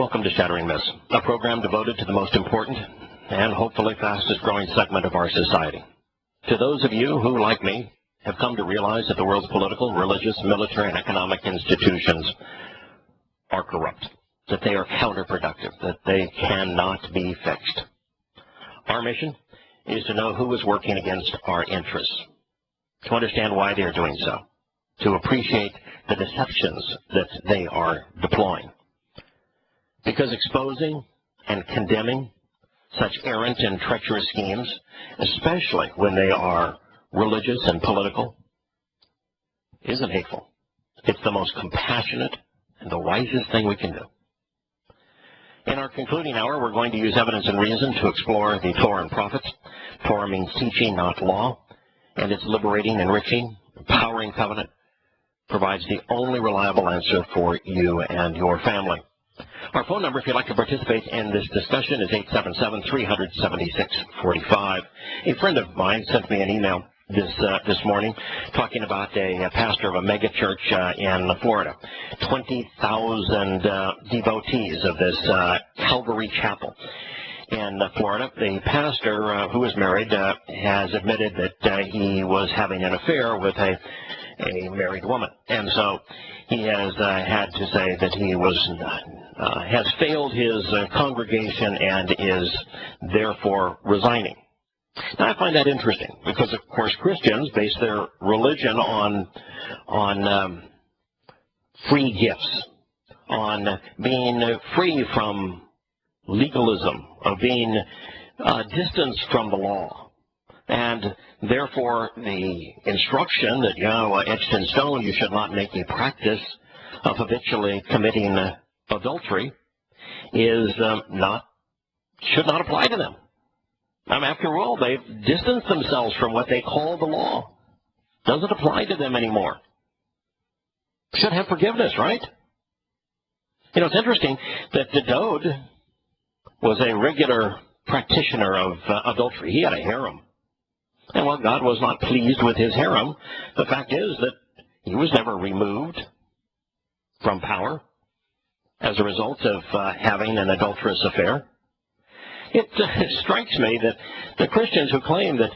Welcome to Shattering Myths, a program devoted to the most important and hopefully fastest growing segment of our society. To those of you who, like me, have come to realize that the world's political, religious, military, and economic institutions are corrupt, that they are counterproductive, that they cannot be fixed. Our mission is to know who is working against our interests, to understand why they are doing so, to appreciate the deceptions that they are deploying. Because exposing and condemning such errant and treacherous schemes, especially when they are religious and political, isn't hateful. It's the most compassionate and the wisest thing we can do. In our concluding hour, we're going to use evidence and reason to explore the Torah and prophets. Torah means teaching, not law, and its liberating, enriching, empowering covenant provides the only reliable answer for you and your family. Our phone number, if you'd like to participate in this discussion, is 877-376-45. A friend of mine sent me an email this morning talking about a pastor of a mega church in Florida. 20,000 devotees of this Calvary Chapel in Florida. The pastor, who is married, has admitted that he was having an affair with a married woman. And so he has had to say that he has failed his congregation and is therefore resigning. Now, I find that interesting because, of course, Christians base their religion on free gifts, on being free from legalism, of being distanced from the law. And therefore, the instruction that Yahowah etched in stone, you should not make a practice of habitually committing adultery, should not apply to them. After all, they've distanced themselves from what they call the law. Doesn't apply to them anymore. Should have forgiveness, right? You know, it's interesting that the Dode was a regular practitioner of adultery. He had a harem. And while God was not pleased with his harem, the fact is that he was never removed from power as a result of having an adulterous affair. It strikes me that the Christians who claim that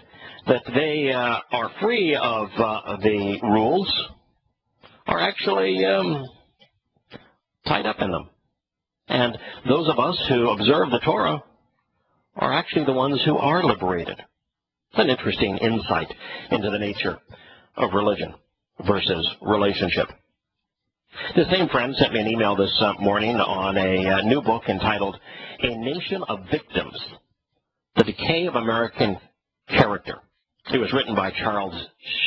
they are free of the rules are actually tied up in them. And those of us who observe the Torah are actually the ones who are liberated. It's an interesting insight into the nature of religion versus relationship. The same friend sent me an email this morning on a new book entitled A Nation of Victims, The Decay of American Character. It was written by Charles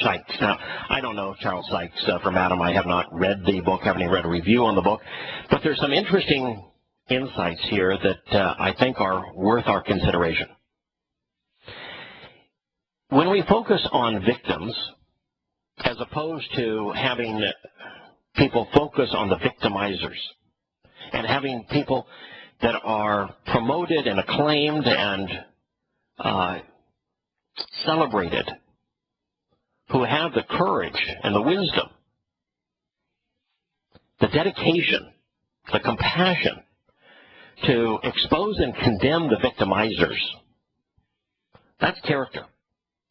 Sykes. Now, I don't know Charles Sykes from Adam. I have not read the book, haven't even read a review on the book. But there's some interesting insights here that I think are worth our consideration. When we focus on victims, as opposed to having people focus on the victimizers and having people that are promoted and acclaimed and celebrated, who have the courage and the wisdom, the dedication, the compassion to expose and condemn the victimizers, that's character.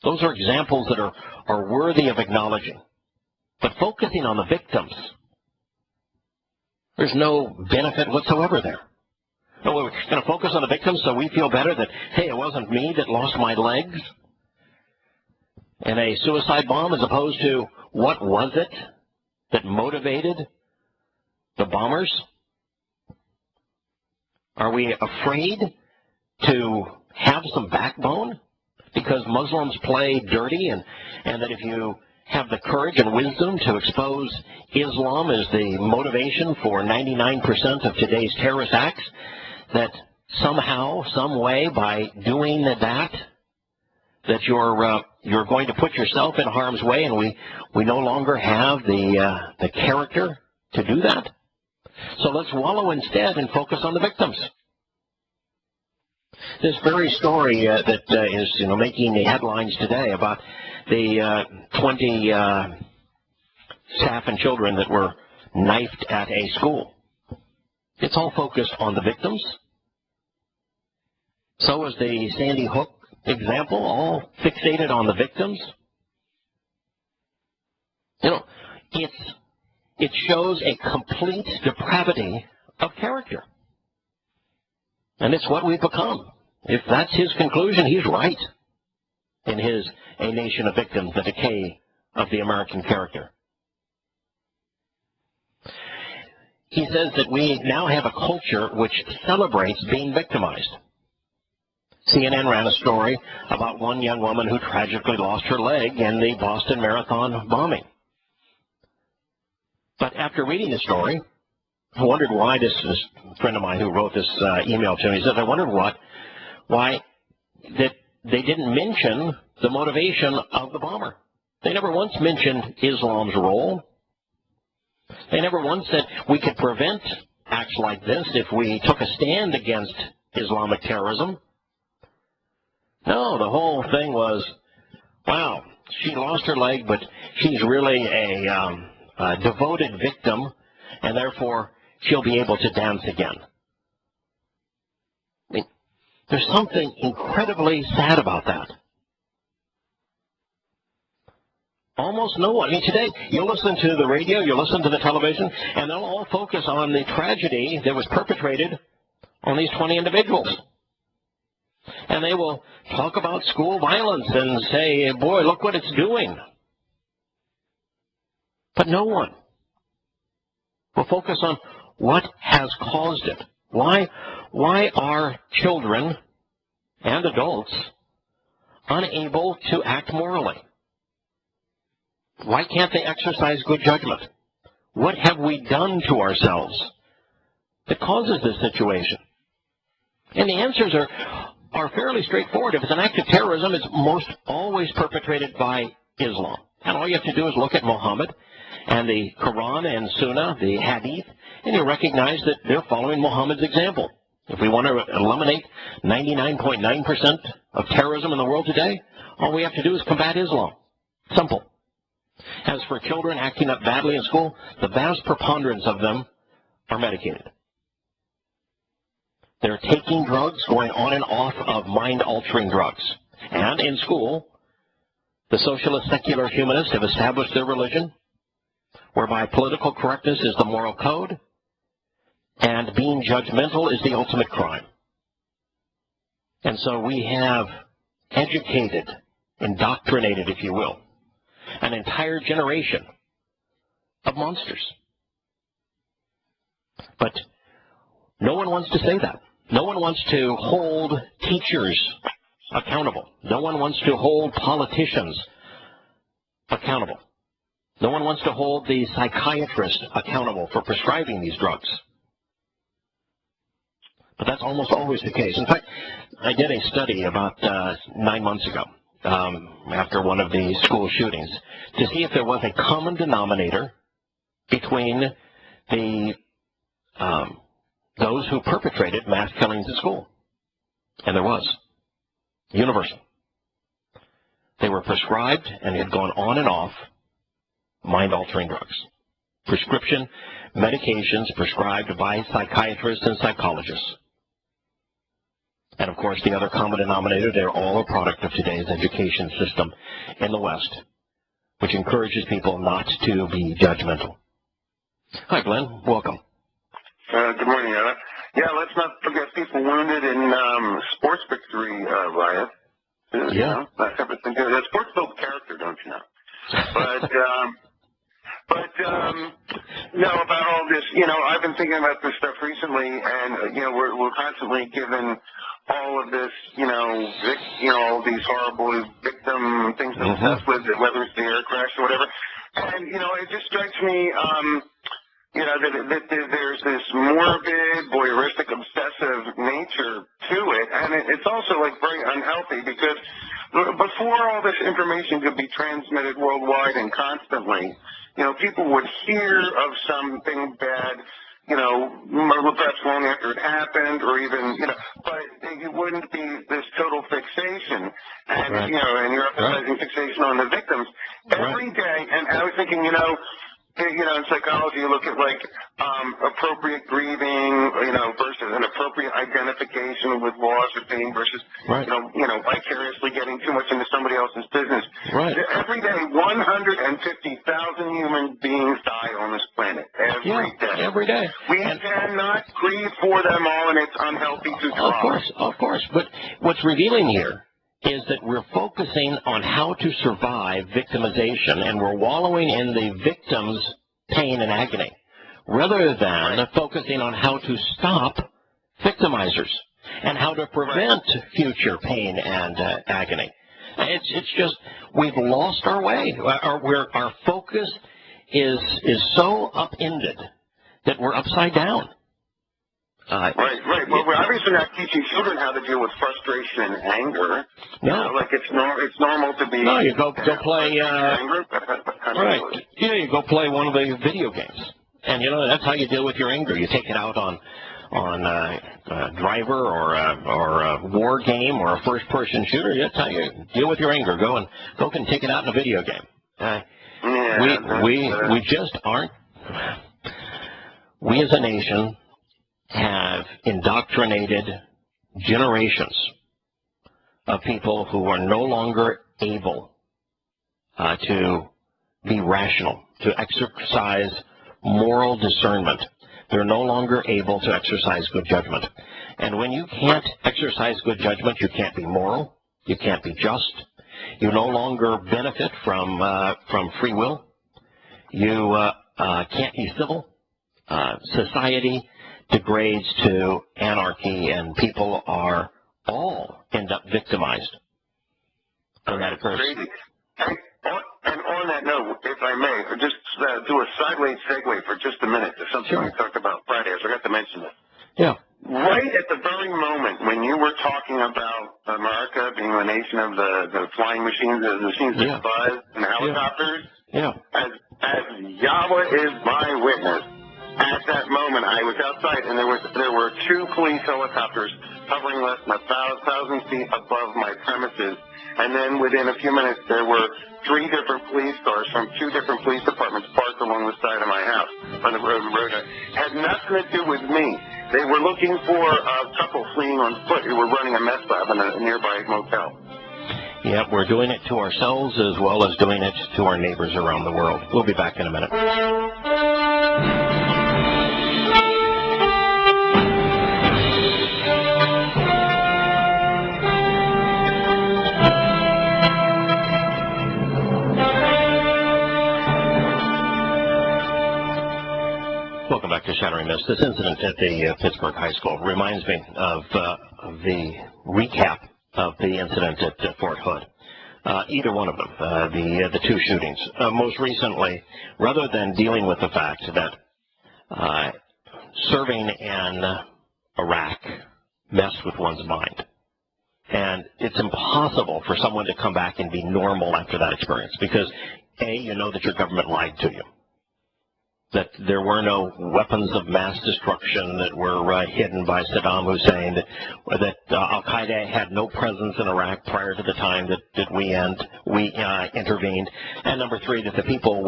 Those are examples that are worthy of acknowledging. But focusing on the victims, there's no benefit whatsoever there. No, we're going to focus on the victims so we feel better that, hey, it wasn't me that lost my legs in a suicide bomb, as opposed to what was it that motivated the bombers? Are we afraid to have some backbone because Muslims play dirty, and that if you have the courage and wisdom to expose Islam as the motivation for 99% of today's terrorist acts, that somehow, some way, by doing that you're going to put yourself in harm's way, and we no longer have the character to do that? So let's wallow instead and focus on the victims. This very story that is making the headlines today about the 20 staff and children that were knifed at a school It's all focused on the victims. So is the Sandy Hook example, all fixated on the victims. You know, it shows a complete depravity of character. And it's what we've become. If that's his conclusion, he's right in his A Nation of Victims, the decay of the American character. He says that we now have a culture which celebrates being victimized. CNN ran a story about one young woman who tragically lost her leg in the Boston Marathon bombing. But after reading the story, I wondered why. This is a friend of mine who wrote this email to me. He says, I wondered why that they didn't mention the motivation of the bomber. They never once mentioned Islam's role. They never once said we could prevent acts like this if we took a stand against Islamic terrorism. No, the whole thing was, wow, she lost her leg, but she's really a devoted victim, and therefore she'll be able to dance again. I mean, there's something incredibly sad about that. Almost no one. I mean, today, you'll listen to the radio, you'll listen to the television, and they'll all focus on the tragedy that was perpetrated on these 20 individuals. And they will talk about school violence and say, boy, look what it's doing. But no one will focus on what has caused it. Why are children and adults unable to act morally? Why can't they exercise good judgment? What have we done to ourselves that causes this situation? And the answers are fairly straightforward. If it's an act of terrorism, it's most always perpetrated by Islam. And all you have to do is look at Muhammad and the Quran and Sunnah, the Hadith, and you recognize that they're following Muhammad's example. If we want to eliminate 99.9% of terrorism in the world today, all we have to do is combat Islam. Simple. As for children acting up badly in school, the vast preponderance of them are medicated. They're taking drugs, going on and off of mind-altering drugs. And in school, the socialist secular humanists have established their religion, whereby political correctness is the moral code, and being judgmental is the ultimate crime. And so we have educated, indoctrinated, if you will, an entire generation of monsters. But no one wants to say that. No one wants to hold teachers accountable. No one wants to hold politicians accountable. No one wants to hold the psychiatrist accountable for prescribing these drugs. But that's almost always the case. In fact, I did a study about 9 months ago after one of the school shootings to see if there was a common denominator between the those who perpetrated mass killings at school. And there was. Universal. They were prescribed and had gone on and off mind-altering drugs. Prescription medications prescribed by psychiatrists and psychologists. And of course, the other common denominator, they're all a product of today's education system in the West, which encourages people not to be judgmental. Hi, Glenn. Welcome. Good morning, Anna. Yeah, let's not forget people wounded in sports victory riot. Yeah. You know, that's everything. Sports builds character, don't you know? No, about all this, you know, I've been thinking about this stuff recently, and, you know, we're constantly given all of this, you know, all these horrible victim things to obsess with, whether it's the air crash or whatever. And, you know, it just strikes me, you know, that there's this morbid, voyeuristic, obsessive nature to it, and it's also, like, very unhealthy, because before all this information could be transmitted worldwide and constantly, you know, people would hear of something bad, you know, perhaps long after it happened, or even, you know, but it wouldn't be this total fixation, and, you know, and you're emphasizing fixation on the victims every day, and I was thinking, you know, psychology, you look at like appropriate grieving, versus an appropriate identification with loss or pain versus, right. Vicariously getting too much into somebody else's business. Right. Every day, 150,000 human beings die on this planet. Every day. Every day. We cannot grieve for them all, and it's unhealthy to try. Of course. But what's revealing here is that we're focusing on how to survive victimization, and we're wallowing in the victim's pain and agony, rather than focusing on how to stop victimizers and how to prevent future pain and agony. It's just we've lost our way. Our focus is so upended that we're upside down. Right. Well, we're obviously not teaching children how to deal with frustration and anger. No. It's normal to be. No, you go play. Angry, right. Yeah, you go play one of the video games, and that's how you deal with your anger. You take it out on a driver or a war game or a first-person shooter. That's how you deal with your anger. Go and take it out in a video game. We just aren't. We as a nation have indoctrinated generations of people who are no longer able to be rational, to exercise moral discernment. They're no longer able to exercise good judgment. And when you can't exercise good judgment, you can't be moral, you can't be just, you no longer benefit from free will, you can't be civil. Society degrades to anarchy, and people are all end up victimized when that occurs. And on that note, if I may, just do a sideways segue for just a minute to something we talked about Friday. I forgot to mention it. Yeah. Right at the very moment when you were talking about America being the nation of the flying machines, the machines that fly and helicopters, as Yahowah is my witness, at that moment, I was outside, and there were two police helicopters hovering less than 1,000 feet above my premises. And then within a few minutes, there were 3 different police cars from 2 different police departments parked along the side of my house on the road. It had nothing to do with me. They were looking for a couple fleeing on foot who were running a meth lab in a nearby motel. Yeah, we're doing it to ourselves as well as doing it to our neighbors around the world. We'll be back in a minute. Welcome back to Shattering Myths. This incident at the Pittsburgh High School reminds me of the recap of the incident at Fort Hood. Either one of them, the 2 shootings. Most recently, rather than dealing with the fact that serving in Iraq messed with one's mind, and it's impossible for someone to come back and be normal after that experience because, A, you know that your government lied to you, that there were no weapons of mass destruction that were hidden by Saddam Hussein, that al-Qaeda had no presence in Iraq prior to the time that we intervened, and number 3, that the people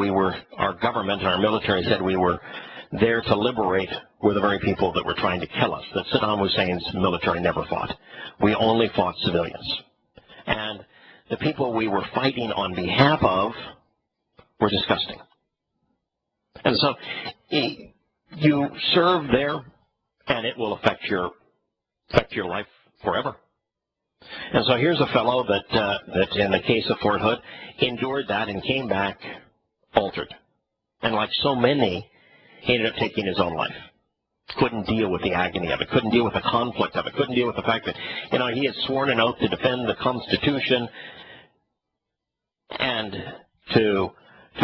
our government and our military said we were there to liberate were the very people that were trying to kill us, that Saddam Hussein's military never fought. We only fought civilians. And the people we were fighting on behalf of were disgusting. And so you serve there, and it will affect your life forever. And so here's a fellow that in the case of Fort Hood, endured that and came back altered. And like so many, he ended up taking his own life. Couldn't deal with the agony of it, couldn't deal with the conflict of it, couldn't deal with the fact that, he had sworn an oath to defend the Constitution and to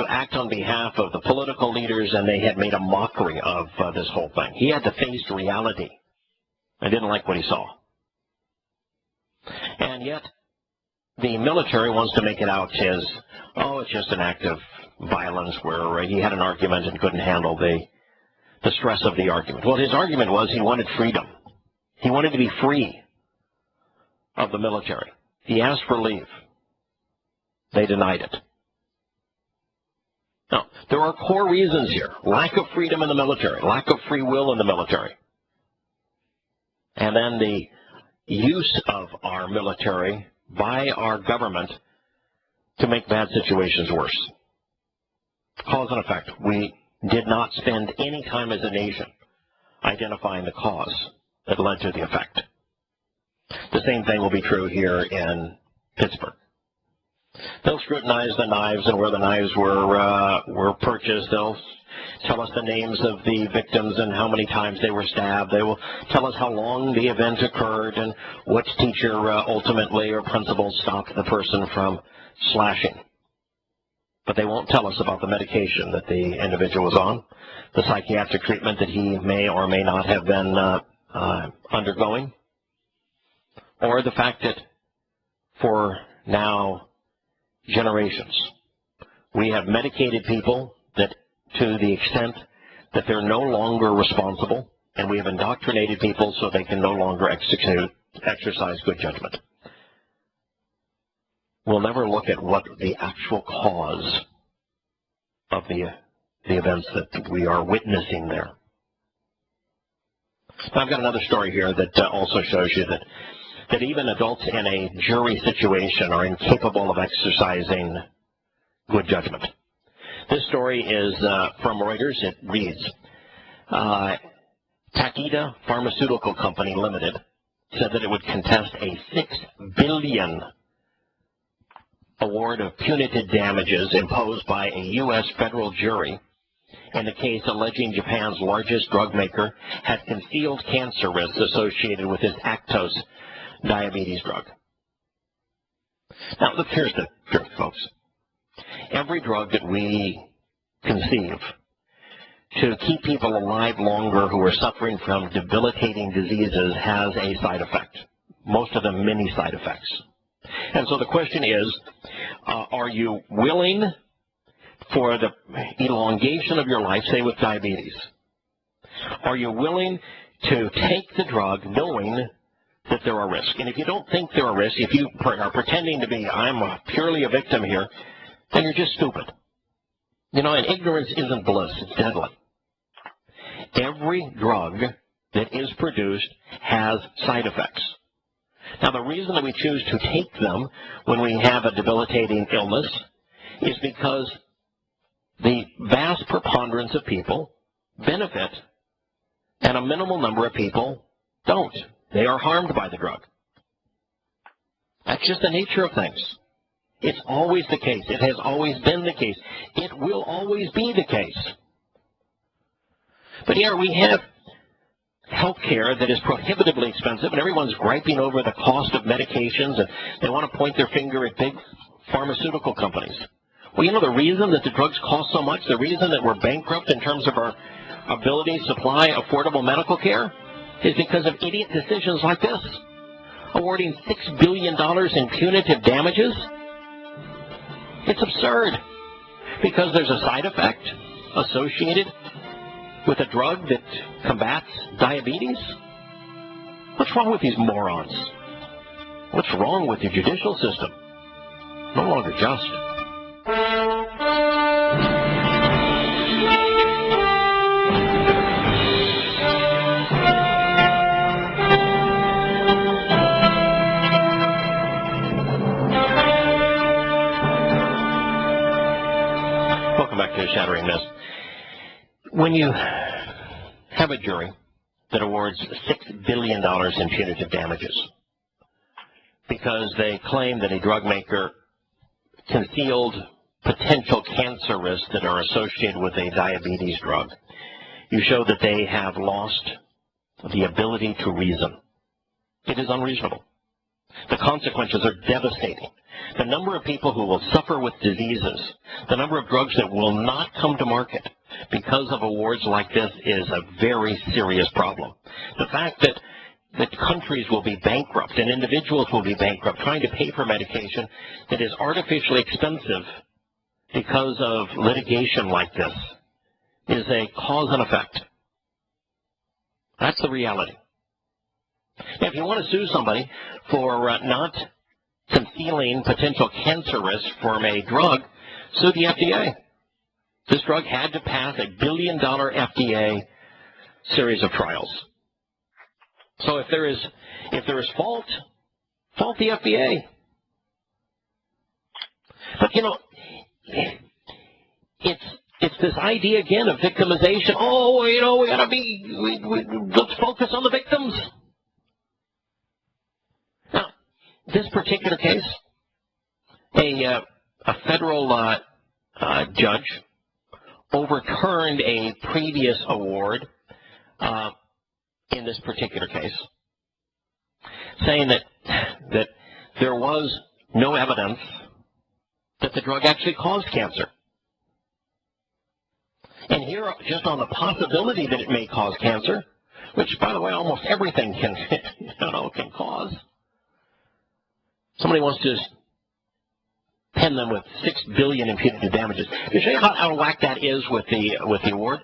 act on behalf of the political leaders, and they had made a mockery of this whole thing. He had to face reality. I didn't like what he saw. And yet, the military wants to make it out as, it's just an act of violence where he had an argument and couldn't handle the stress of the argument. Well, his argument was he wanted freedom. He wanted to be free of the military. He asked for leave. They denied it. Now, there are core reasons here. Lack of freedom in the military, lack of free will in the military. And then the use of our military by our government to make bad situations worse. Cause and effect. We did not spend any time as a nation identifying the cause that led to the effect. The same thing will be true here in Pittsburgh. They'll scrutinize the knives and where the knives were purchased. They'll tell us the names of the victims and how many times they were stabbed. They will tell us how long the event occurred and which teacher ultimately or principal stopped the person from slashing. But they won't tell us about the medication that the individual was on, the psychiatric treatment that he may or may not have been undergoing, or the fact that for now generations we have medicated people that to the extent that they're no longer responsible, and we have indoctrinated people so they can no longer exercise good judgment. We'll never look at what the actual cause of the events that we are witnessing there. Now, I've got another story here that also shows you that even adults in a jury situation are incapable of exercising good judgment. This story is from Reuters. It reads, Takeda Pharmaceutical Company Limited said that it would contest a $6 billion award of punitive damages imposed by a U.S. federal jury in the case alleging Japan's largest drug maker had concealed cancer risks associated with its Actos diabetes drug. Now, look, here's the truth, folks. Every drug that we conceive to keep people alive longer who are suffering from debilitating diseases has a side effect. Most of them many side effects. And so the question is, are you willing for the elongation of your life, say with diabetes? Are you willing to take the drug knowing that there are risks? And if you don't think there are risks, if you are pretending to be, I'm purely a victim here, then you're just stupid. You know, and ignorance isn't bliss, it's deadly. Every drug that is produced has side effects. Now, the reason that we choose to take them when we have a debilitating illness is because the vast preponderance of people benefit and a minimal number of people don't. They are harmed by the drug. That's just the nature of things. It's always the case. It has always been the case. It will always be the case. But here we have health care that is prohibitively expensive, and everyone's griping over the cost of medications, and they want to point their finger at big pharmaceutical companies. Well, you know the reason that the drugs cost so much, the reason that we're bankrupt in terms of our ability to supply affordable medical care, is because of idiot decisions like this. Awarding $6 billion in punitive damages? It's absurd, because there's a side effect associated with a drug that combats diabetes? What's wrong with these morons? What's wrong with the judicial system? No longer just. Welcome back to Shattering Myths. When you have a jury that awards $6 billion in punitive damages because they claim that a drug maker concealed potential cancer risks that are associated with a diabetes drug, you show that they have lost the ability to reason. It is unreasonable. The consequences are devastating. The number of people who will suffer with diseases, the number of drugs that will not come to market because of awards like this is a very serious problem. The fact that countries will be bankrupt and individuals will be bankrupt trying to pay for medication that is artificially expensive because of litigation like this is a cause and effect. That's the reality. Now, if you want to sue somebody for not concealing potential cancer risks from a drug, sue the FDA. This drug had to pass a billion-dollar FDA series of trials. So if there is fault the FDA. But it's this idea again of victimization. Oh, we gotta let's focus on the victims. Now, this particular case, a federal judge overturned a previous award in this particular case, saying that there was no evidence that the drug actually caused cancer. And here, just on the possibility that it may cause cancer, which, by the way, almost everything can cause, somebody wants to pen them with $6 billion in punitive damages. To show you how out of whack that is with the award,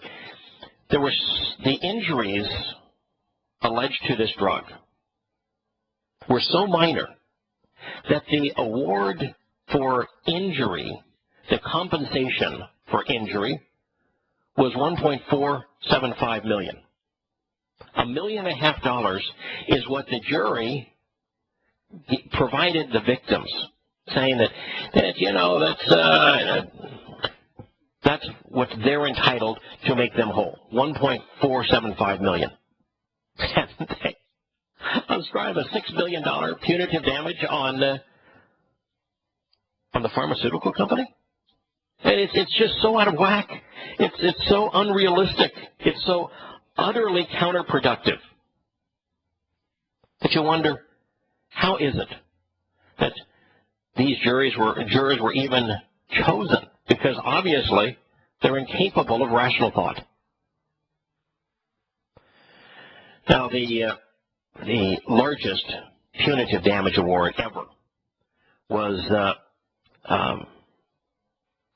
there were the injuries alleged to this drug were so minor that the award for injury, the compensation for injury, was $1.475 million. $1.5 million is what the jury provided the victims, saying that that's what they're entitled to make them whole. $1.475 million. And they ascribe a $6 billion punitive damage on the pharmaceutical company. And it's just so out of whack. It's so unrealistic. It's so utterly counterproductive that you wonder, how is it that these jurors were even chosen? Because obviously they're incapable of rational thought. Now, the largest punitive damage award ever was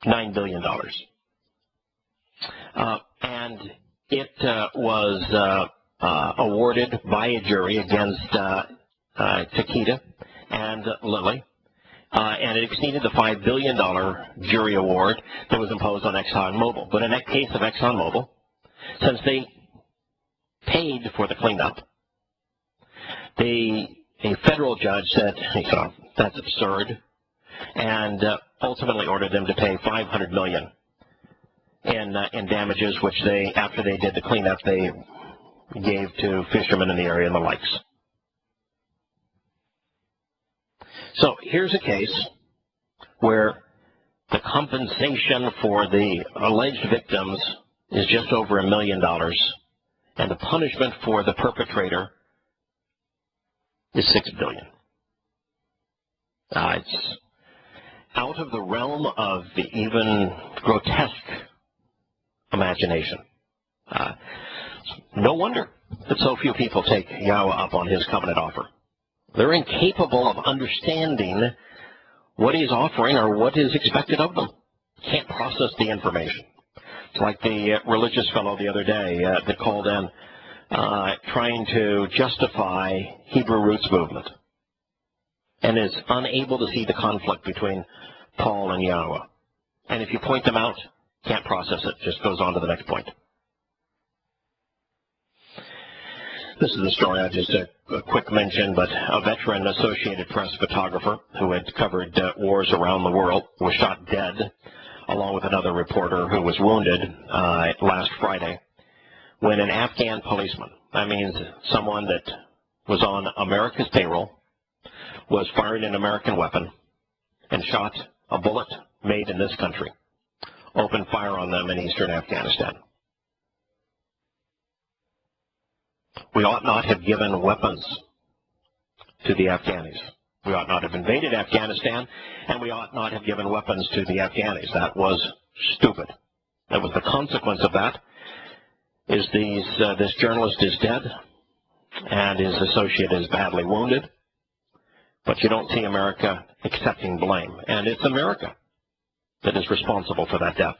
$9 billion. And it was awarded by a jury against Takeda and Lilly. And it exceeded the $5 billion jury award that was imposed on ExxonMobil. But in that case of ExxonMobil, since they paid for the cleanup, a federal judge said, that's absurd, and ultimately ordered them to pay $500 million in damages, which they, after they did the cleanup, they gave to fishermen in the area and the likes. So here's a case where the compensation for the alleged victims is just over $1 million, and the punishment for the perpetrator is $6 billion. It's out of the realm of the even grotesque imagination. No wonder that so few people take Yahowah up on his covenant offer. They're incapable of understanding what he's offering or what is expected of them. Can't process the information. It's like the religious fellow the other day that called in trying to justify Hebrew roots movement and is unable to see the conflict between Paul and Yahowah. And if you point them out, can't process it, just goes on to the next point. This is the story, just a quick mention, but a veteran Associated Press photographer who had covered wars around the world was shot dead, along with another reporter who was wounded last Friday when an Afghan policeman, that means someone that was on America's payroll, was firing an American weapon and shot a bullet made in this country, opened fire on them in eastern Afghanistan. We ought not have given weapons to the Afghanis. We ought not have invaded Afghanistan, and we ought not have given weapons to the Afghanis. That was stupid. That was the consequence of that. Is this journalist is dead, and his associate is badly wounded, but you don't see America accepting blame, and it's America that is responsible for that death.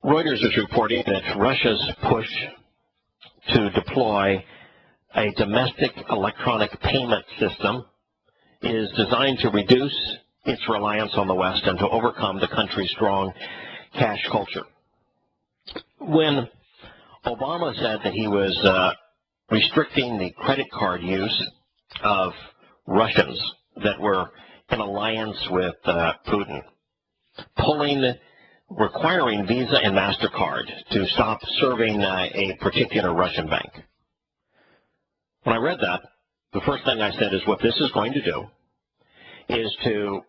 Reuters is reporting that Russia's push to deploy a domestic electronic payment system is designed to reduce its reliance on the West and to overcome the country's strong cash culture. When Obama said that he was restricting the credit card use of Russians that were in alliance with Putin, requiring Visa and MasterCard to stop serving a particular Russian bank. When I read that, the first thing I said is what this is going to do is to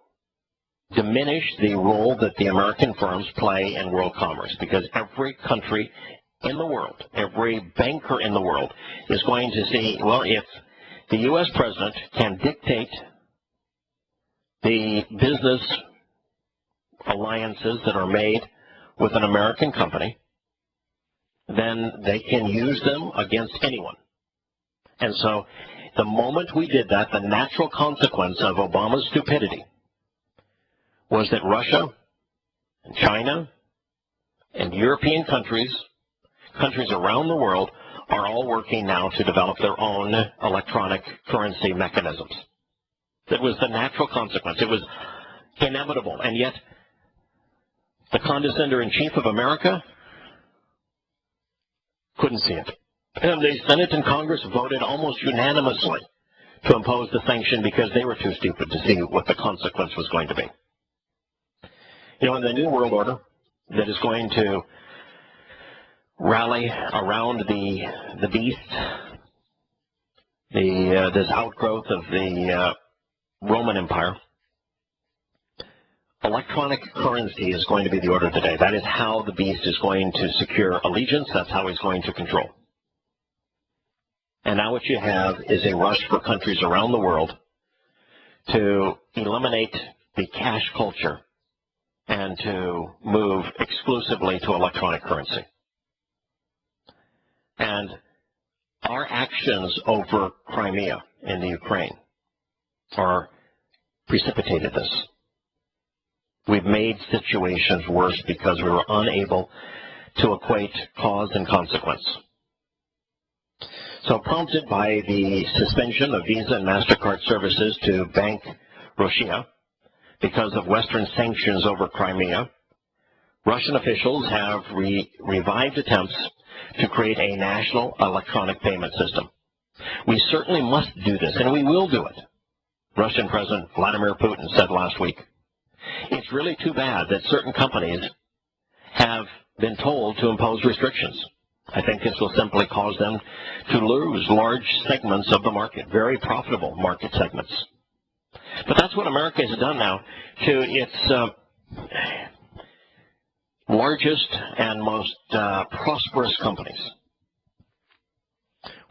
diminish the role that the American firms play in world commerce, because every country in the world, every banker in the world is going to see, well, if the U.S. president can dictate the business alliances that are made with an American company, then they can use them against anyone. And so the moment we did that, the natural consequence of Obama's stupidity was that Russia and China and European countries around the world are all working now to develop their own electronic currency mechanisms. That was the natural consequence. It was inevitable. And yet, the condescender-in-chief of America couldn't see it. And the Senate and Congress voted almost unanimously to impose the sanction because they were too stupid to see what the consequence was going to be. You know, in the New World Order that is going to rally around the beast, this outgrowth of the Roman Empire, electronic currency is going to be the order of the day. That is how the beast is going to secure allegiance. That's how he's going to control. And now what you have is a rush for countries around the world to eliminate the cash culture and to move exclusively to electronic currency. And our actions over Crimea in the Ukraine are precipitated this. We've made situations worse because we were unable to equate cause and consequence. So prompted by the suspension of Visa and MasterCard services to Bank Russia because of Western sanctions over Crimea, Russian officials have revived attempts to create a national electronic payment system. We certainly must do this, and we will do it, Russian President Vladimir Putin said last week. It's really too bad that certain companies have been told to impose restrictions. I think this will simply cause them to lose large segments of the market, very profitable market segments. But that's what America has done now to its largest and most prosperous companies.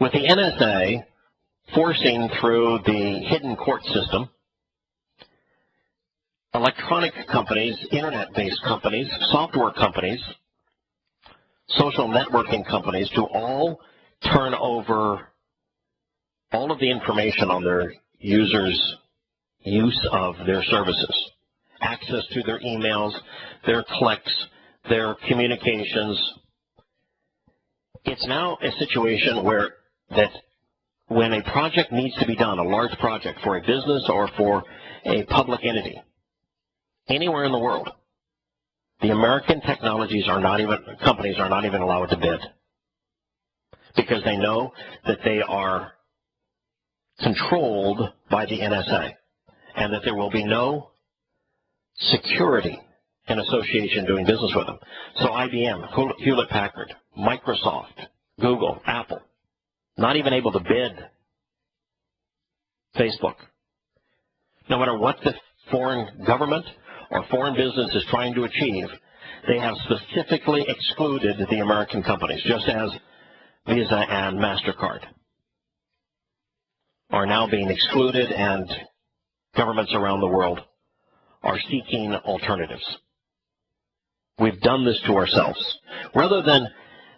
With the NSA forcing through the hidden court system, electronic companies, internet-based companies, software companies, social networking companies to all turn over all of the information on their users' use of their services, access to their emails, their clicks, their communications. It's now a situation where when a project needs to be done, a large project for a business or for a public entity, anywhere in the world, the American companies are not even allowed to bid because they know that they are controlled by the NSA and that there will be no security in association doing business with them. So IBM, Hewlett-Packard, Microsoft, Google, Apple, not even able to bid Facebook. No matter what the foreign government or foreign business is trying to achieve, they have specifically excluded the American companies, just as Visa and MasterCard are now being excluded, and governments around the world are seeking alternatives. We've done this to ourselves. Rather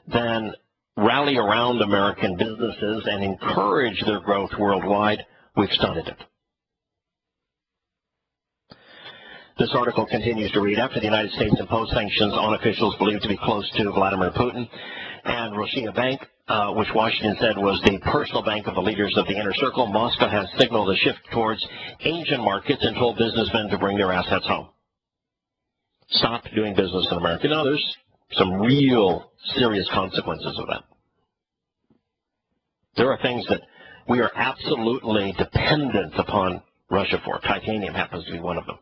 than rally around American businesses and encourage their growth worldwide, we've stunted it. This article continues to read, after the United States imposed sanctions on officials believed to be close to Vladimir Putin, And Rosia Bank, which Washington said was the personal bank of the leaders of the inner circle, Moscow has signaled a shift towards Asian markets and told businessmen to bring their assets home. Stop doing business in America. Now, there's some real serious consequences of that. There are things that we are absolutely dependent upon Russia for. Titanium happens to be one of them.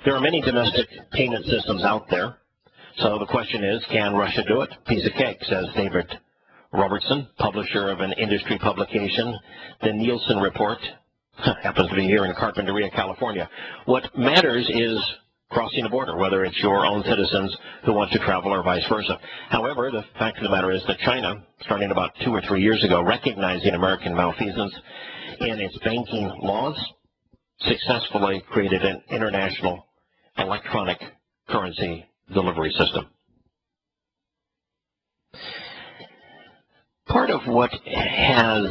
There are many domestic payment systems out there. So the question is, can Russia do it? Piece of cake, says David Robertson, publisher of an industry publication, the Nielsen Report. Happens to be here in Carpinteria, California. What matters is crossing the border, whether it's your own citizens who want to travel or vice versa. However, the fact of the matter is that China, starting about 2 or 3 years ago, recognizing American malfeasance in its banking laws, successfully created an international electronic currency delivery system. Part of what has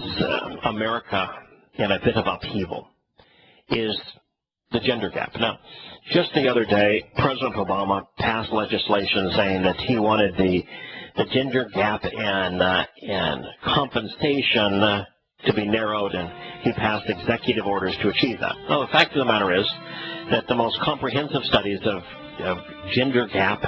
America in a bit of upheaval is the gender gap. Now, just the other day, President Obama passed legislation saying that he wanted the gender gap in compensation to be narrowed, and he passed executive orders to achieve that. Well, the fact of the matter is that the most comprehensive studies of gender gap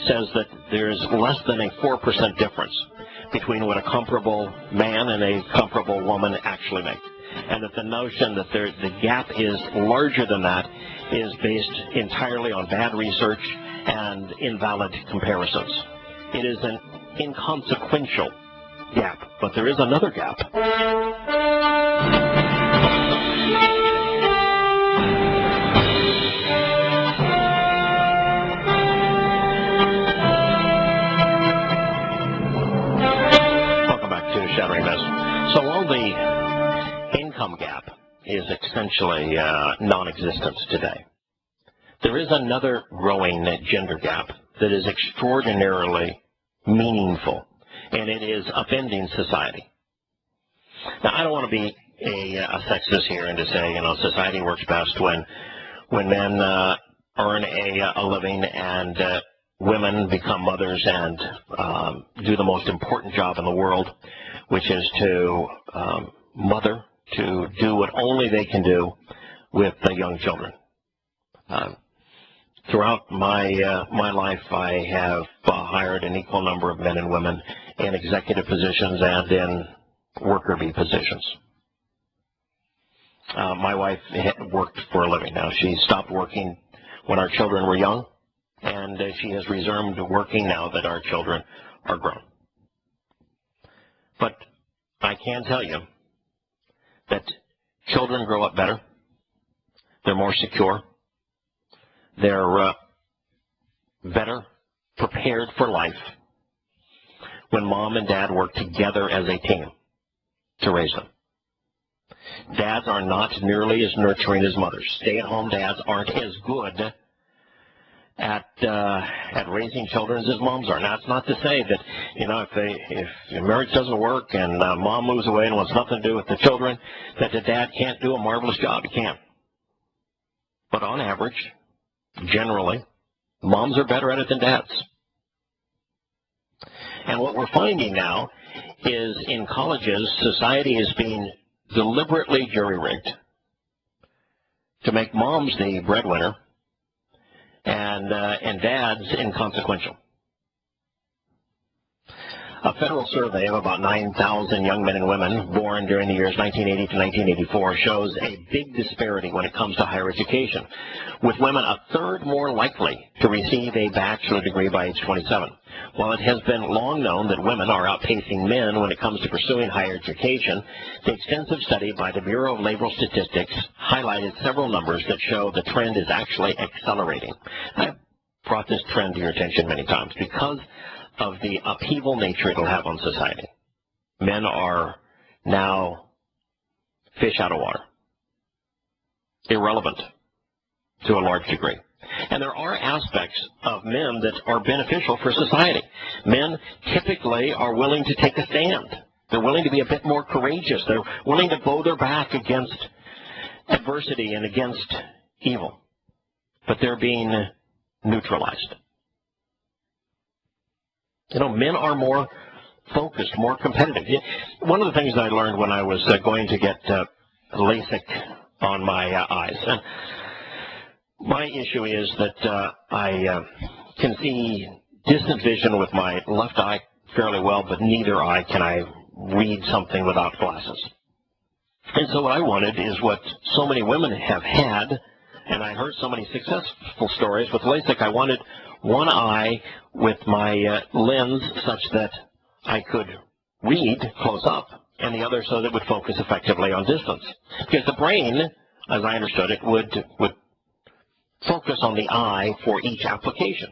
says that there's less than a 4% difference between what a comparable man and a comparable woman actually make. And that the notion that the gap is larger than that is based entirely on bad research and invalid comparisons. It is an inconsequential gap, but there is another gap. Welcome back to Shattering Myths. So while the income gap is essentially non-existent today, there is another growing gender gap that is extraordinarily meaningful, and it is upending society. Now, I don't want to be a sexist here and to say, society works best when men earn a living and women become mothers and do the most important job in the world, which is to mother, to do what only they can do with the young children. Throughout my life, I have hired an equal number of men and women in executive positions and in worker bee positions. My wife worked for a living. Now, she stopped working when our children were young, and she has resumed working now that our children are grown. But I can tell you that children grow up better. They're more secure. They're better prepared for life when mom and dad work together as a team to raise them. Dads are not nearly as nurturing as mothers. Stay-at-home dads aren't as good at raising children as moms are. Now, it's not to say that, if your marriage doesn't work and mom moves away and wants nothing to do with the children, that the dad can't do a marvelous job. He can. But on average, generally, moms are better at it than dads. And what we're finding now is in colleges, society is being deliberately jury-rigged to make moms the breadwinner and dads inconsequential. A federal survey of about 9,000 young men and women born during the years 1980 to 1984 shows a big disparity when it comes to higher education, with women a third more likely to receive a bachelor degree by age 27. While it has been long known that women are outpacing men when it comes to pursuing higher education, the extensive study by the Bureau of Labor Statistics highlighted several numbers that show the trend is actually accelerating. I've brought this trend to your attention many times because of the upheaval nature it'll have on society. Men are now fish out of water, irrelevant to a large degree. And there are aspects of men that are beneficial for society. Men typically are willing to take a stand. They're willing to be a bit more courageous. They're willing to bow their back against adversity and against evil. But they're being neutralized. Men are more focused, more competitive. One of the things I learned when I was going to get LASIK on my eyes, and my issue is that I can see distant vision with my left eye fairly well, but neither eye can I read something without glasses. And so what I wanted is what so many women have had, and I heard so many successful stories with LASIK. I wanted one eye with my lens such that I could read close up, and the other so that it would focus effectively on distance. Because the brain, as I understood it, would focus on the eye for each application.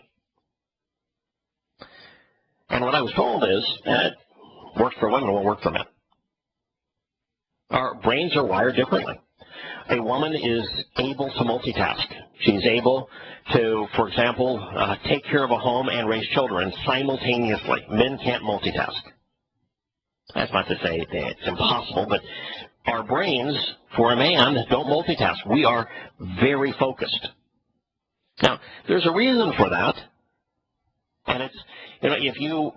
And what I was told is that works for women won't work for men. Our brains are wired differently. A woman is able to multitask. She's able to, for example, take care of a home and raise children simultaneously. Men can't multitask. That's not to say that it's impossible, but our brains, for a man, don't multitask. We are very focused. Now, there's a reason for that, and it's, if you,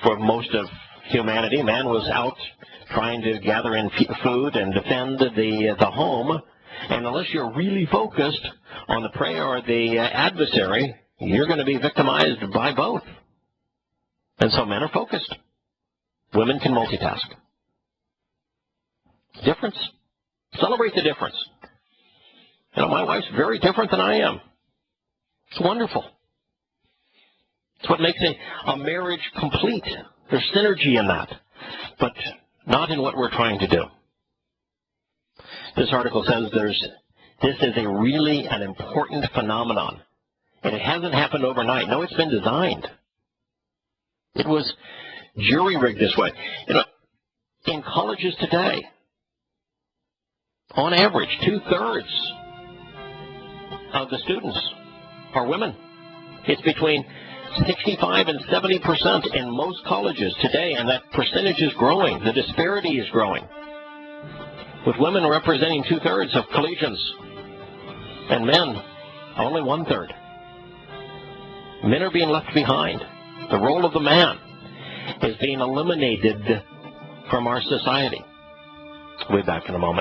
for most of humanity, man was out trying to gather in food and defend the home, and unless you're really focused on the prey or the adversary, you're going to be victimized by both. And so men are focused. Women can multitask. Difference. Celebrate the difference. My wife's very different than I am. It's wonderful. It's what makes a marriage complete. There's synergy in that, but not in what we're trying to do. This article says this is really an important phenomenon, and it hasn't happened overnight. No, it's been designed. It was jury-rigged this way. In colleges today, on average, 2/3 of the students are women. It's between 65 and 70% in most colleges today, and that percentage is growing. The disparity is growing, with women representing 2/3 of collegians and men only 1/3. Men are being left behind. The role of the man is being eliminated from our society. We'll be back in a moment.